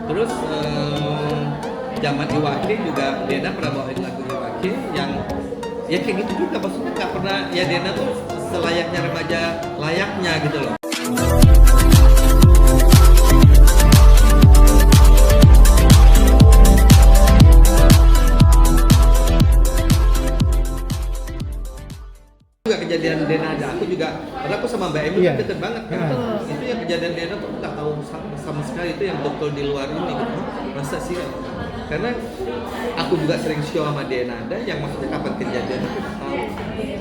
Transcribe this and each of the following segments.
Terus zaman Iwake juga Dena pernah bawain lagu Iwake yang ya kayak gitu juga, maksudnya nggak pernah ya, Dena tuh selayaknya remaja layaknya gitu loh. Juga kejadian Dena ada, aku juga karena aku sama Mbak Emi kan deket banget kan. Itu yang kejadian Dena tuh nggak tahu sama sekali, itu yang dokter di luar ini gitu. Masa sih? Karena aku juga sering show sama Dena ada yang maksudnya kapan kejadian aku nggak tahu.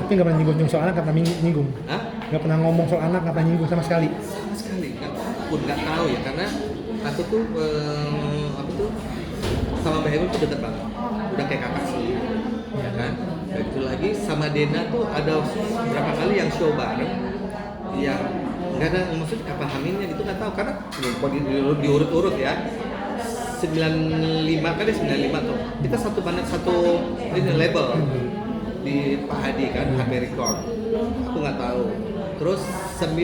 Tapi nggak pernah nyinggung soal anak, nggak pernah nyinggung. Hah? Nggak pernah ngomong soal anak, nggak pernah nyinggung sama sekali. Sama sekali nggak tahu ya, karena aku tuh sama Mbak Emi tuh deket banget, udah kayak kakak sih, ya kan. Dan itu lagi sama Dena tuh ada berapa kali yang show bareng, yang nggak ada maksudnya kapan hamilnya gitu nggak tahu, karena diurut-urut ya. 95 kan dia 95 tuh. Kita satu ini label di Pak Hadi kan, HP Record. Aku nggak tahu. Terus 9.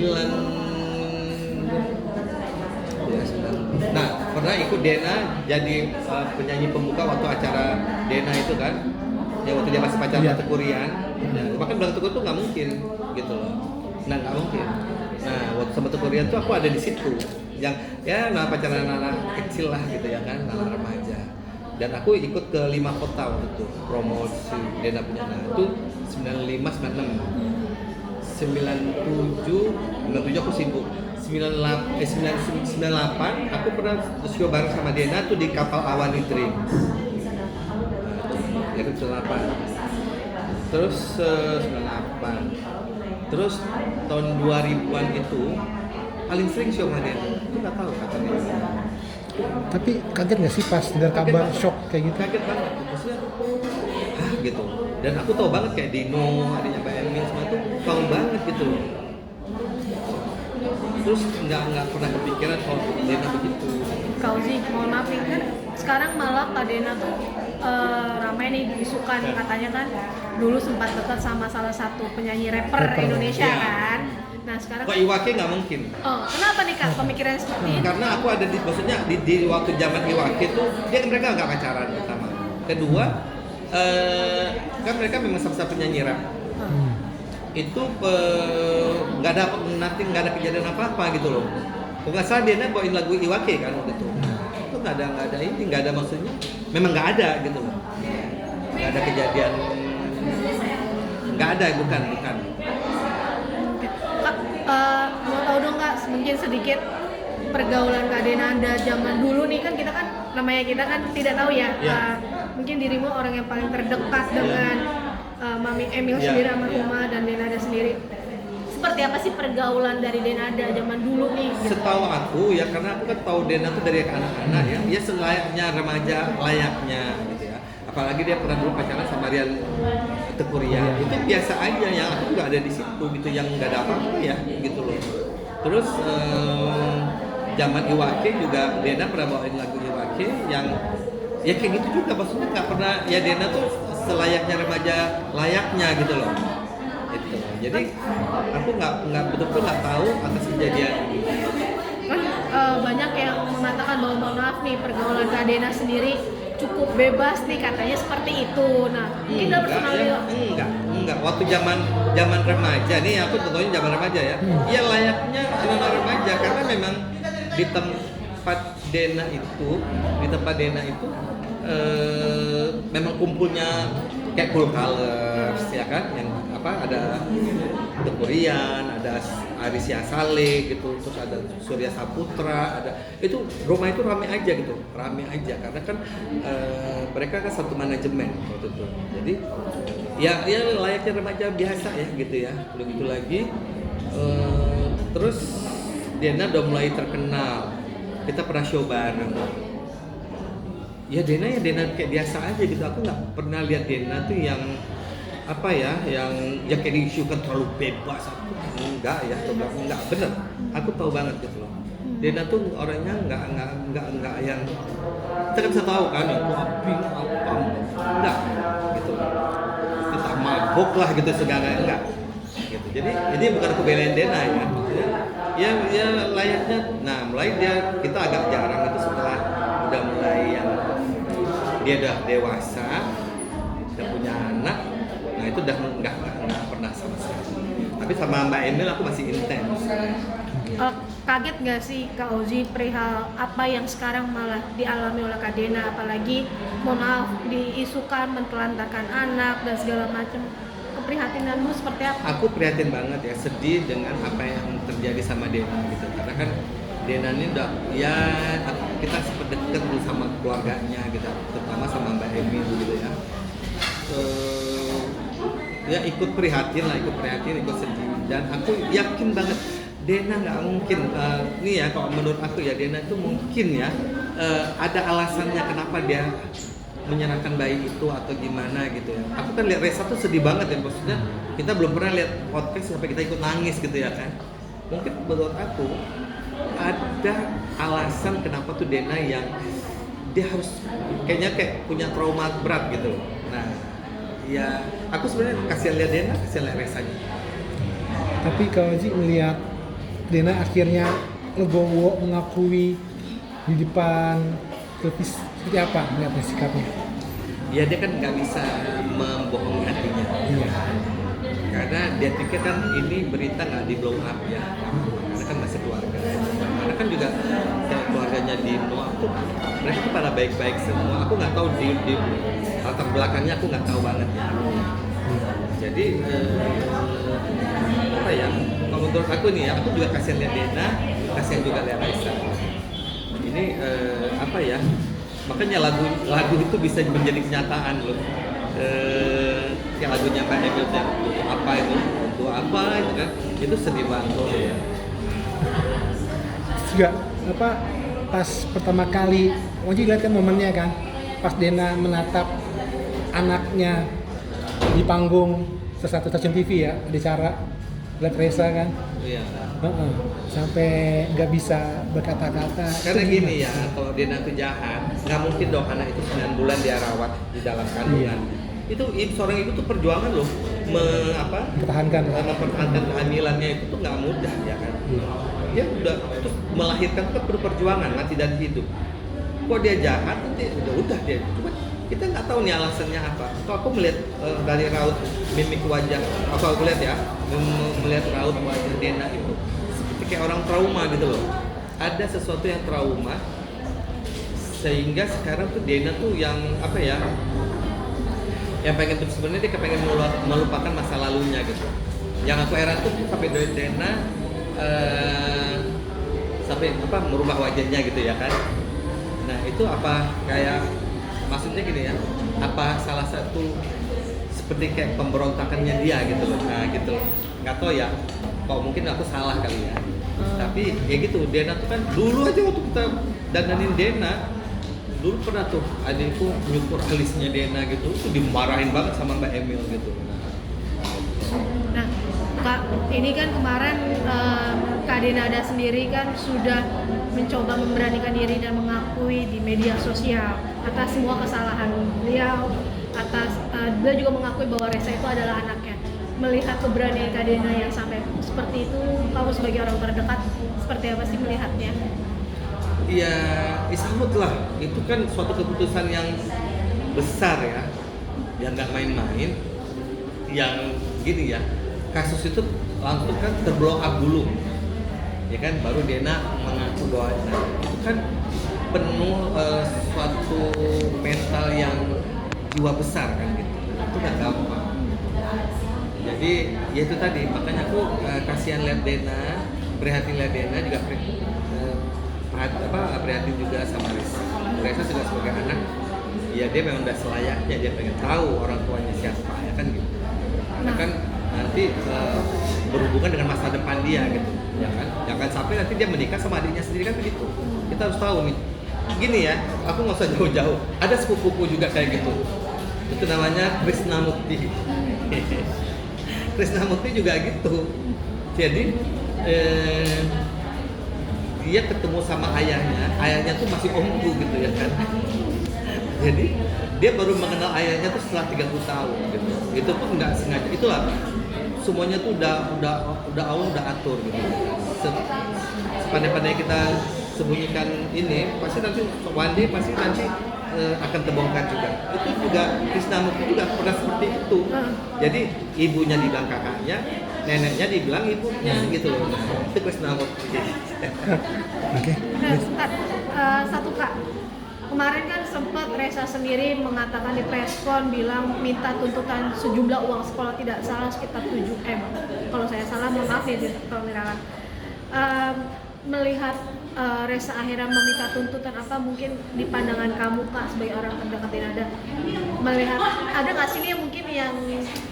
Nah, pernah ikut Dena jadi penyanyi pembuka waktu acara Dena itu kan. Ya waktu dia masih pacaran sama Tekurian. Ya, bahkan bilang Tekur tuh nggak mungkin gitu loh. Nah, nggak mungkin. Nah, waktu sama Tekurian tuh aku ada di situ. Yang ya pacaran anak kecil lah gitu ya kan, anak remaja. Dan aku ikut ke 5 kota waktu itu promosi Dena punya. Nah itu 95, 96, 97 aku sibuk. 98 aku pernah show bareng sama Dena tuh di kapal Awani Dream. Ya itu 98. Terus 98. Terus tahun 2000-an itu paling sering show sama Dena. Itu nggak tahu kapan dia. Tapi kaget nggak sih pas dengar kabar shock kayak gitu? Kaget banget, maksudnya gitu. Dan aku tahu banget kayak Dino, adiknya Mbak Emin semua tuh tahu banget gitu loh. Terus nggak pernah kepikiran kalau Dena begitu. Kau sih, mohon maaf nih kan sekarang malah Kak Dena tuh ramai nih diisukan katanya kan dulu sempat dekat sama salah satu penyanyi rapper Indonesia kan. Nah sekarang kok Iwake nggak mungkin. Oh, kenapa nih Kak pemikiran seperti ini? Karena aku ada maksudnya di waktu zaman Iwake tuh mereka nggak pacaran pertama. Kedua kan mereka memang sama-sama penyanyi rap. Itu nggak ada kejadian apa-apa gitu loh. Kok nggak salah Dena bawain lagu Iwake kan waktu itu. Itu nggak ada maksudnya. Memang nggak ada gitu loh. Nggak ada kejadian. Nggak ada, bukan. Mau tahu dong Kak, mungkin sedikit pergaulan Kak Denanda zaman dulu nih kan kita kan namanya kita kan tidak tahu ya. Mungkin dirimu orang yang paling terdekat dengan Mami Emil sendiri, almarhumah dan Denanda sendiri. Seperti apa sih pergaulan dari Denanda zaman dulu nih? Gitu? Setahu aku ya, karena aku kan tahu Dena tuh dari anak-anak ya, dia selayaknya remaja layaknya gitu ya. Apalagi dia pernah dulu pacaran sama Rian Tekurian, itu biasa aja, yang aku nggak ada di situ gitu, yang nggak ada apa-apa ya gitu loh. Terus zaman Iwake juga Dena pernah bawain lagu Iwake yang ya kayak gitu juga, maksudnya nggak pernah ya, Dena tuh selayaknya remaja layaknya gitu loh. Gitu. Jadi aku nggak betul-betul nggak tahu atas kejadian ini. Kan banyak yang mengatakan bahwa mohon maaf nih pergaulan Kak Dena sendiri cukup bebas nih katanya seperti itu. Nah, kita personal enggak. Waktu zaman remaja nih, aku tentunya zaman remaja ya. Ya layaknya anak remaja, karena memang di tempat Dena itu memang kumpulnya kayak Cool Colors ya kan, yang ada Tekurian, ada Arisya Saleh gitu, terus ada Surya Saputra, ada itu rumah itu rame aja karena kan mereka kan satu manajemen waktu itu. Jadi ya layaknya remaja biasa ya gitu ya. Begitu lagi terus Dena udah mulai terkenal, kita pernah show bareng. Ya Dena kayak biasa aja gitu. Aku nggak pernah lihat Dena tuh yang yang kayak diisukan terlalu bebas. Enggak bener. Aku tahu banget gitu loh. Dena tuh orangnya nggak yang kita kan bisa tahu kan itu apa enggak gitu loh. Kita mabuk lah gitu segala enggak gitu. Jadi ini bukan aku belain Dena ya layaknya. Nah mulai kita agak jarang itu setelah dia udah dewasa, udah punya anak, nah itu udah nggak pernah sama sekali. Tapi sama Mbak Emil aku masih intens. Kaget nggak sih Kak Ozi perihal apa yang sekarang malah dialami oleh Kak Dena, apalagi mohon maaf diisukan mentelantarkan anak dan segala macam. Keprihatinanmu seperti apa? Aku prihatin banget ya, sedih dengan apa yang terjadi sama Dena gitu. Karena kan Dena ini udah ya kita sempat deket dulu sama keluarganya gitu, terutama sama Mbak Emil gitu ya. Ya ikut prihatin, ikut sedih, dan aku yakin banget Dena nggak mungkin ini ya, kalau menurut aku ya Dena itu mungkin ya ada alasannya kenapa dia menyerahkan bayi itu atau gimana gitu ya. Aku kan lihat Reza tuh sedih banget ya, maksudnya kita belum pernah lihat podcast sampai kita ikut nangis gitu ya kan. Mungkin menurut aku ada alasan kenapa tuh Dena yang dia harus kayaknya kayak punya trauma berat gitu. Nah, ya aku sebenarnya kasihan lihat Dena, kasihan lihat Rezanya. Tapi kalau Ozi melihat Dena akhirnya legowo mengakui di depan televisi, seperti apa melihatnya sikapnya? Ya dia kan nggak bisa membohongi hatinya. Iya. Karena dia pikir kan ini berita nggak di blow up ya. Karena kan masih keluarga. Karena kan juga kayak keluarganya di Noah tuh mereka tuh pada baik-baik semua. Aku nggak tahu di latar belakangnya, aku nggak tahu banget ya. Jadi apa ya? Kalau menurut aku nih ya, aku juga kasihan lihat Dena, kasihan juga lihat Raisa. Ini apa ya? Makanya lagu itu bisa menjadi kenyataan loh. Kayak lagunya Mbak Emil untuk apa itu kan, itu sedih banget loh ya. Juga apa pas pertama kali Ozi lihat kan momennya kan, pas Dena menatap anaknya di panggung salah satu stasiun TV ya, ada cara lihat Reza kan. Iya. Sampai nggak bisa berkata-kata. Karena gini ya, kalau Dena itu jahat, nggak mungkin dong anak itu 9 bulan dia rawat di dalam kandungan. Itu seorang ibu tuh perjuangan loh, mempertahankan kehamilannya itu tuh nggak mudah ya kan. Dia udah terus melahirkan tuh perlu perjuangan, mati dan hidup. Kok dia jahat, nanti udah dia. Cuma kita nggak tahu nih alasannya apa. Kalau aku melihat dari raut mimik wajah, aku lihat ya, melihat raut wajah Dena itu seperti kayak orang trauma gitu loh. Ada sesuatu yang trauma sehingga sekarang tuh Dena tuh yang apa ya? Yang pengen tuh sebenarnya dia kepengen melupakan masa lalunya gitu. Yang aku heran tuh sampai Dena sampai merubah wajahnya gitu ya kan. Nah itu apa kayak maksudnya gini ya, apa salah satu seperti kayak pemberontakannya dia gitu loh. Nah gitu loh, nggak tahu ya, kok mungkin aku salah kali ya. Tapi ya gitu, Dena tuh kan dulu aja waktu kita dandanin Dena, dulu pernah tuh adikku nyukur alisnya Dena gitu, tuh dimarahin banget sama Mbak Emil gitu. Nah Kak, ini kan kemarin Kak Dena ada sendiri kan sudah mencoba memberanikan diri dan mengakui di media sosial atas semua kesalahan beliau, beliau juga mengakui bahwa Reza itu adalah anaknya. Melihat keberanian Kak Dena yang sampai seperti itu, kamu sebagai orang terdekat seperti apa sih melihatnya? Ya, isambut lah. Itu kan suatu keputusan yang besar ya, yang nggak main-main. Yang gini ya, kasus itu langsung kan terblow up dulu, ya kan, baru Dena mengaku bahwa itu kan penuh suatu mental yang jiwa besar kan gitu, itu nggak gampang. Jadi ya itu tadi, makanya aku kasihan lihat Dena, prihatin lihat Dena, juga prihatin juga sama Reza. Reza juga sebagai anak, ya dia memang udah selayaknya dia pengen tahu orang tuanya siapa ya kan gitu. Karena kan nanti berhubungan dengan masa depan dia gitu, ya kan? Jangan sampai nanti dia menikah sama adiknya sendiri kan begitu. Kita harus tahu nih. Gini ya, aku nggak usah jauh-jauh. Ada sepupuku juga kayak gitu. Itu namanya Krisnamukti. Krisnamukti juga gitu. Jadi dia ketemu sama ayahnya tuh masih omku gitu ya kan. Jadi dia baru mengenal ayahnya tuh setelah 30 tahun gitu. Itu pun nggak sengaja. Itulah semuanya tuh udah Allah udah atur gitu. Sepandai-pandai kita sembunyikan ini, pasti nanti one day pasti nanti akan terbongkar juga. Itu juga Krisnamurti juga pernah seperti itu. Jadi ibunya dibilang kakaknya, neneknya dibilang ibunya gitu loh. Nah, itu Krisnamurti. Oke. Nah, Kak, satu Kak, kemarin kan sempat Reza sendiri mengatakan di preskon bilang minta tuntutan sejumlah uang sekolah, tidak salah sekitar 7M. Kalau saya salah mohon maaf ya kalau misalkan. Melihat Reza akhirnya meminta tuntutan apa, mungkin di pandangan kamu Kak sebagai orang terdekat Denada, melihat ada nggak sih nih yang mungkin yang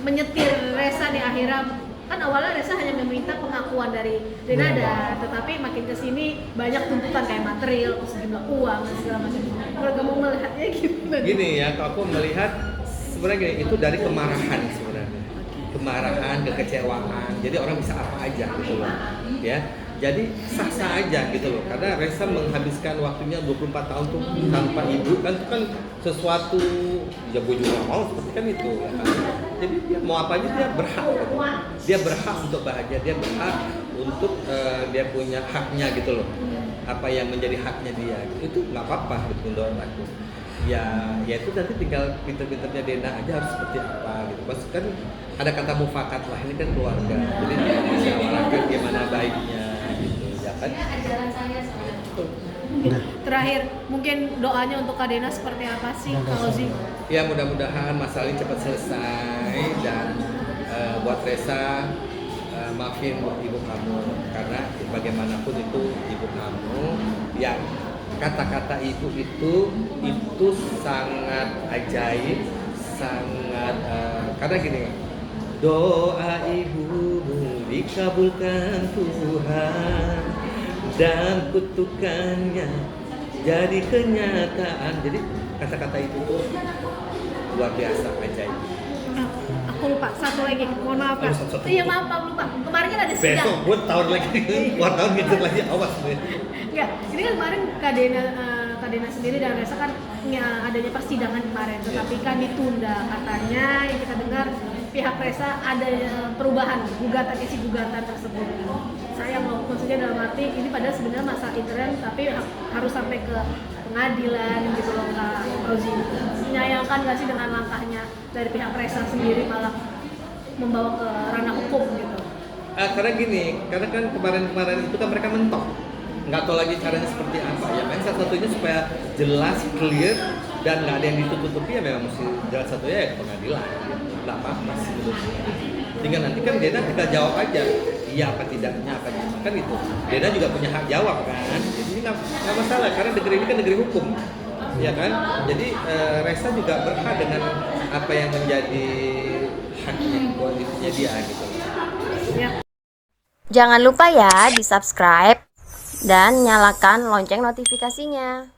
menyetir Reza di akhirnya, kan awalnya Reza hanya meminta pengakuan dari Denada, tetapi makin kesini banyak tuntutan kayak material, sejumlah uang dan segala macam. Kalau kamu melihatnya gimana? Gini ya, kalau aku melihat sebenarnya gini, itu dari kemarahan sebenarnya, kemarahan, kekecewaan. Jadi orang bisa apa aja gitu loh, ya. Jadi sah-sah aja gitu loh, karena Reza menghabiskan waktunya 24 tahun tuh tanpa ibu kan, itu kan sesuatu ya gue juga mau seperti kan itu ya kan. Jadi dia mau apa aja dia berhak gitu. Dia berhak untuk bahagia, dia berhak untuk dia punya haknya gitu loh, apa yang menjadi haknya dia itu nggak apa-apa gitu menurut aku. Ya itu nanti tinggal pinter-pinternya Dena aja harus seperti apa gitu. Pas kan ada kata mufakat lah, ini kan keluarga, jadi dia musyawarahkan gimana baiknya gitu ya kan. Terakhir, mungkin doanya untuk Kak Dena seperti apa sih Kak Ozi? Ya mudah-mudahan masalah ini cepat selesai dan buat Reza maafin buat ibu kamu, karena bagaimanapun itu ibu kamu yang kata-kata ibu itu sangat ajaib, sangat karena gini, doa ibumu dikabulkan Tuhan dan kutukannya jadi kenyataan. Jadi kata-kata itu tuh luar biasa, ajaib. Aku lupa, satu lagi, mohon maaf Kak. Iya maaf lupa, kemarin kan ada sidang. Besok gue tahun lagi, wartawan gitu lagi, awas gue. Enggak, ini kan kemarin Kak Dena sendiri dan Reza kan adanya persidangan kemarin, tetapi kan ditunda katanya. Yang kita dengar pihak Reza ada perubahan isi gugatan tersebut. Saya mau maksudnya dalam arti ini padahal sebenarnya masa intern, tapi harus sampai ke pengadilan gitu loh Kak Ozi. Menyayangkan nggak sih dengan langkahnya dari pihak Reza sendiri malah membawa ke ranah hukum gitu? Karena gini, karena kan kemarin itu kan mereka mentok, nggak tahu lagi caranya seperti apa ya kan. Satu-satunya supaya jelas, clear dan nggak ada yang ditutup-tutupi ya memang mesti jalan satunya ya ke pengadilan. Nggak apa-apa sih menurutku. Tinggal nanti kan Dena tinggal jawab aja iya apa tidaknya apa gimana kan itu. Dena juga punya hak jawab kan. Jadi ini nggak masalah karena negeri ini kan negeri hukum, ya kan. Jadi Reza juga berhak dengan apa yang menjadi haknya, kondisinya dia gitu. Ya. Jangan lupa ya di subscribe dan nyalakan lonceng notifikasinya.